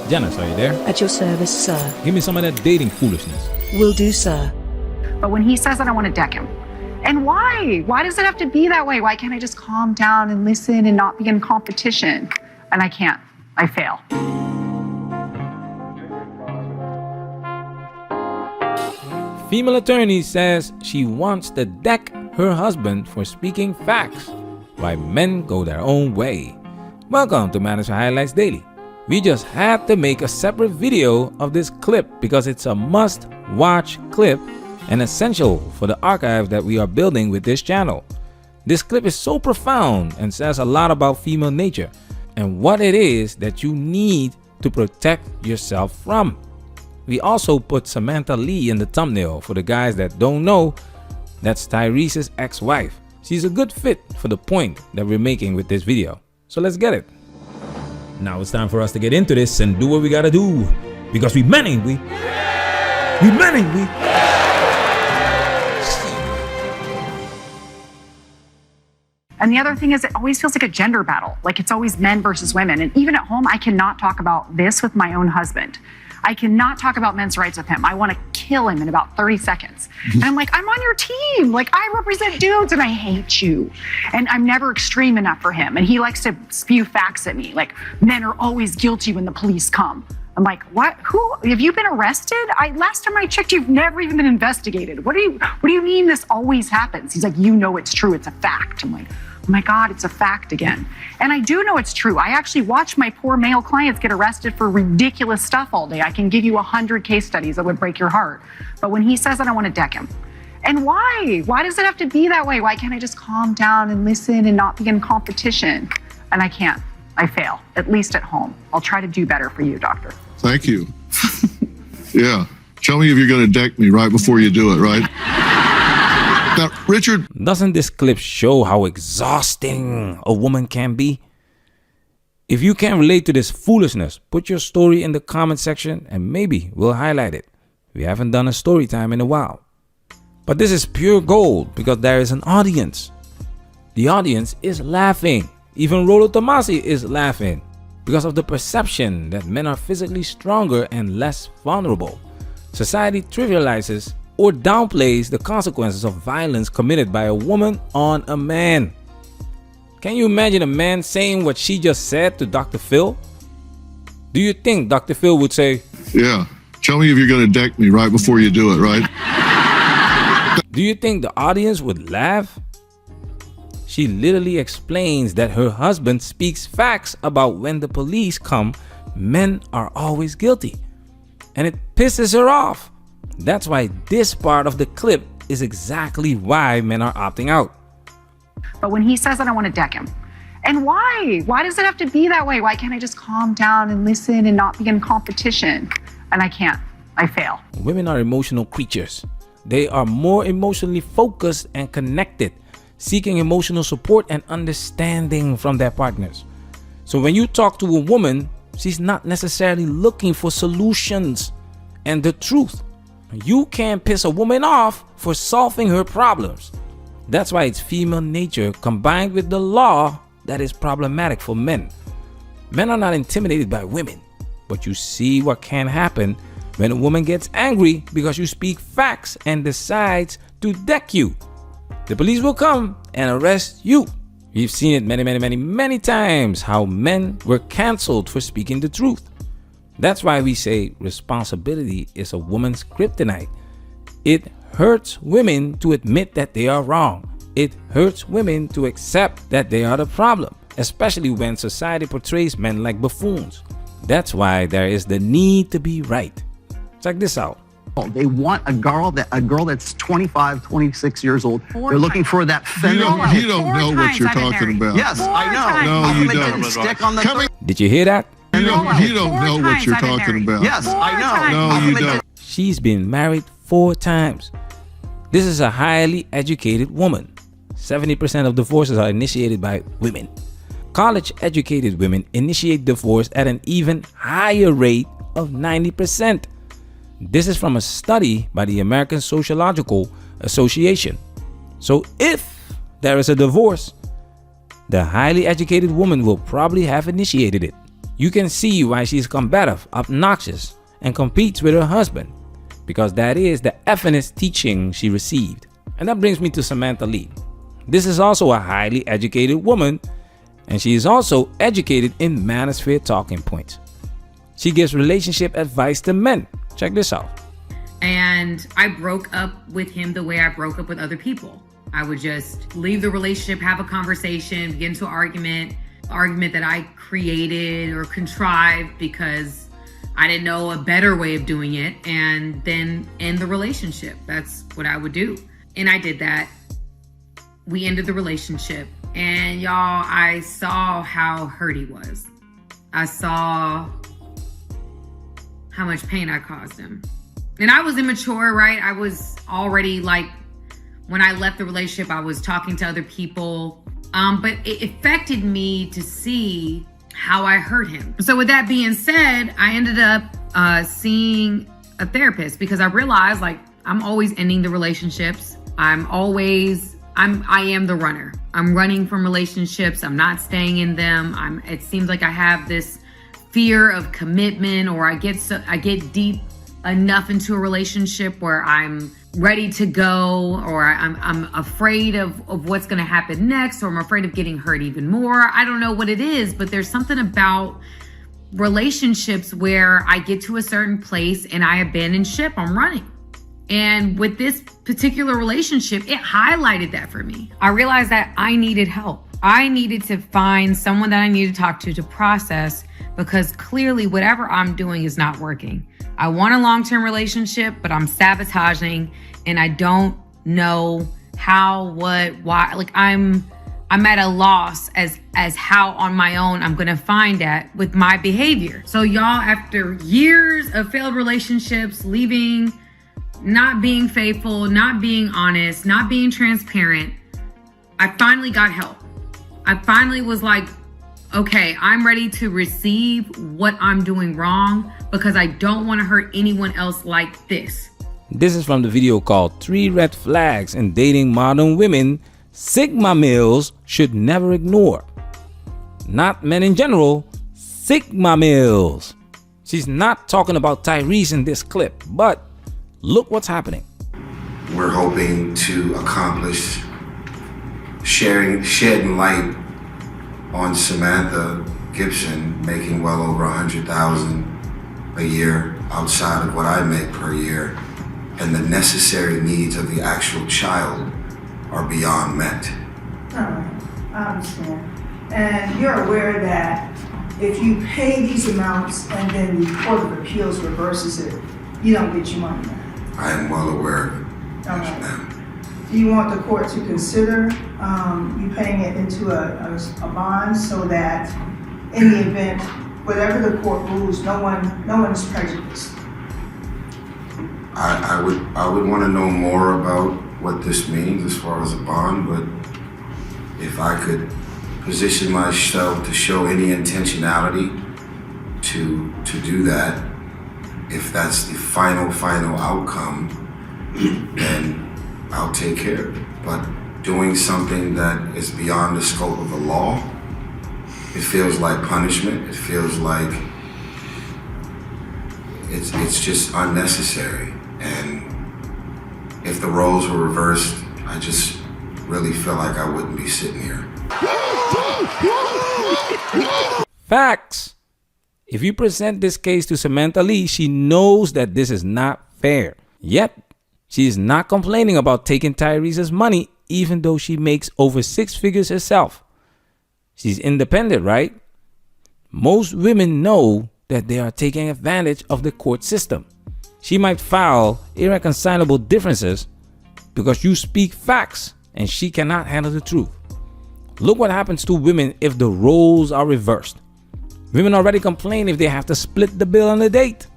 Janice, are you there? At your service, sir. Give me some of that dating foolishness. Will do, sir. But when he says that, I want to deck him. And why? Why does it have to be that way? Why can't I just calm down and listen and not be in competition? And I can't. I fail. Female attorney says she wants to deck her husband for speaking facts, while men go their own way. Welcome to Manager Highlights Daily. We just had to make a separate video of this clip because it's a must-watch clip and essential for the archive that we are building with this channel. This clip is so profound and says a lot about female nature and what it is that you need to protect yourself from. We also put Samantha Lee in the thumbnail for the guys that don't know. That's Tyrese's ex-wife. She's a good fit for the point that we're making with this video. So let's get it. Now it's time for us to get into this and do what we gotta do. Because we men, ain't we? We men, ain't we? And the other thing is, it always feels like a gender battle. Like it's always men versus women. And even at home, I cannot talk about this with my own husband. I cannot talk about men's rights with him. I want to kill him in about 30 seconds. And I'm like, I'm on your team. Like, I represent dudes and I hate you. And I'm never extreme enough for him. And he likes to spew facts at me. Like, men are always guilty when the police come. I'm like, what? Who? Have you been arrested? Last time I checked, you've never even been investigated. What do you mean this always happens? He's like, you know it's true. It's a fact. I'm like, oh my God, it's a fact again. And I do know it's true. I actually watch my poor male clients get arrested for ridiculous stuff all day. I can give you 100 case studies that would break your heart. But when he says that, I want to deck him. And why? Why does it have to be that way? Why can't I just calm down and listen and not be in competition? And I can't. I fail, at least at home. I'll try to do better for you, doctor. Thank you. Yeah. Tell me if you're going to deck me right before you do it, right? Now, Richard. Doesn't this clip show how exhausting a woman can be? If you can't relate to this foolishness, put your story in the comment section and maybe we'll highlight it. We haven't done a story time in a while. But this is pure gold because there is an audience. The audience is laughing. Even Rollo Tomasi is laughing because of the perception that men are physically stronger and less vulnerable. Society trivializes or downplays the consequences of violence committed by a woman on a man. Can you imagine a man saying what she just said to Dr. Phil? Do you think Dr. Phil would say, yeah, tell me if you're going to deck me right before you do it, right? Do you think the audience would laugh? She literally explains that her husband speaks facts about when the police come, men are always guilty. And it pisses her off. That's why this part of the clip is exactly why men are opting out. But when he says that, I want to deck him. And why? Why does it have to be that way? Why can't I just calm down and listen and not be in competition? And I can't. I fail. Women are emotional creatures. They are more emotionally focused and connected, seeking emotional support and understanding from their partners. So when you talk to a woman, she's not necessarily looking for solutions and the truth. You can't piss a woman off for solving her problems. That's why it's female nature combined with the law that is problematic for men. Men are not intimidated by women, but you see what can happen when a woman gets angry because you speak facts and decides to deck you. The police will come and arrest you. We've seen it many times how men were canceled for speaking the truth. That's why we say responsibility is a woman's kryptonite. It hurts women to admit that they are wrong. It hurts women to accept that they are the problem, especially when society portrays men like buffoons. That's why there is the need to be right. Check this out. They want a girl that's 25, 26 years old. They're looking for that feminine. You don't know what you're talking about. Yes, I know. No, you Didn't don't. stick on the Did you hear that? You don't know what you're talking about. Yes, I know. No, you don't. She's been married 4 times. This is a highly educated woman. 70% of divorces are initiated by women. College-educated women initiate divorce at an even higher rate of 90%. This is from a study by the American Sociological Association. So if there is a divorce, the highly educated woman will probably have initiated it. You can see why she's combative, obnoxious, and competes with her husband, because that is the effingest teaching she received. And that brings me to Samantha Lee. This is also a highly educated woman, and she is also educated in manosphere talking points. She gives relationship advice to men. Check this out. And I broke up with him the way I broke up with other people. I would just leave the relationship, have a conversation, get into an argument that I created or contrived because I didn't know a better way of doing it, and then end the relationship. That's what I would do. And I did that. We ended the relationship. And y'all, I saw how hurt he was. I saw how much pain I caused him. And I was immature, right? I was already like, when I left the relationship, I was talking to other people. But it affected me to see how I hurt him. So with that being said, I ended up seeing a therapist because I realized like I'm always ending the relationships. I am the runner. I'm running from relationships. I'm not staying in them. It seems like I have this fear of commitment, or I get deep enough into a relationship where I'm ready to go, or I'm afraid of what's going to happen next, or I'm afraid of getting hurt even more. I don't know what it is, but there's something about relationships where I get to a certain place and I abandon ship. I'm running. And with this particular relationship, it highlighted that for me. I realized that I needed help. I needed to find someone that I needed to talk to process, because clearly whatever I'm doing is not working. I want a long-term relationship, but I'm sabotaging and I don't know how, what, why. Like I'm at a loss as how on my own I'm gonna find that with my behavior. So y'all, after years of failed relationships, leaving, not being faithful, not being honest, not being transparent, I finally got help. I finally was like, okay, I'm ready to receive what I'm doing wrong because I don't want to hurt anyone else like this. This is from the video called 3 Red Flags in Dating Modern Women Sigma Males Should Never Ignore. Not men in general, Sigma males. She's not talking about Tyrese in this clip, but look what's happening. We're hoping to accomplish shedding light on Samantha Gibson making well over $100,000 a year outside of what I make per year, and the necessary needs of the actual child are beyond met. All right, I understand. And you're aware that if you pay these amounts and then the Court of Appeals reverses it, you don't get your money back. I am well aware of it. All Yes, right. ma'am. Do you want the court to consider you paying it into a bond so that in the event, whatever the court rules, no one is prejudiced? I would want to know more about what this means as far as a bond, but if I could position myself to show any intentionality to do that, if that's the final outcome, then I'll take care of it. But doing something that is beyond the scope of the law, it feels like punishment. It feels like it's just unnecessary. And if the roles were reversed, I just really feel like I wouldn't be sitting here. Facts. If you present this case to Samantha Lee, she knows that this is not fair. Yet, she is not complaining about taking Tyrese's money, even though she makes over 6 figures herself. She's independent, right? Most women know that they are taking advantage of the court system. She might file irreconcilable differences because you speak facts and she cannot handle the truth. Look what happens to women if the roles are reversed. Women already complain if they have to split the bill on a date.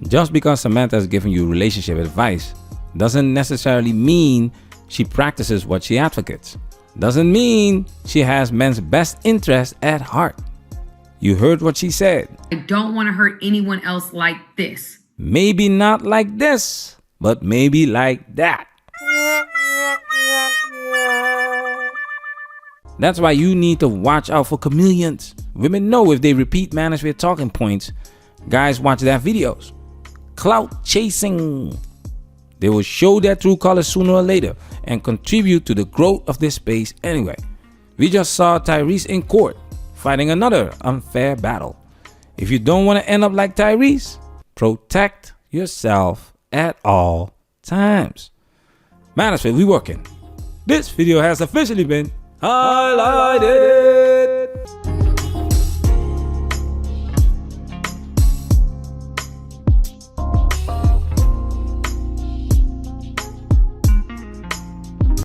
Just because Samantha is giving you relationship advice doesn't necessarily mean she practices what she advocates. Doesn't mean she has men's best interest at heart. You heard what she said. I don't want to hurt anyone else like this. Maybe not like this, but maybe like that. That's why you need to watch out for chameleons. Women know if they repeat manosphere talking points, guys watch their videos. Clout chasing. They will show their true colors sooner or later and contribute to the growth of this space anyway. We just saw Tyrese in court fighting another unfair battle. If you don't want to end up like Tyrese, protect yourself at all times. Manosphere, we working. This video has officially been highlighted.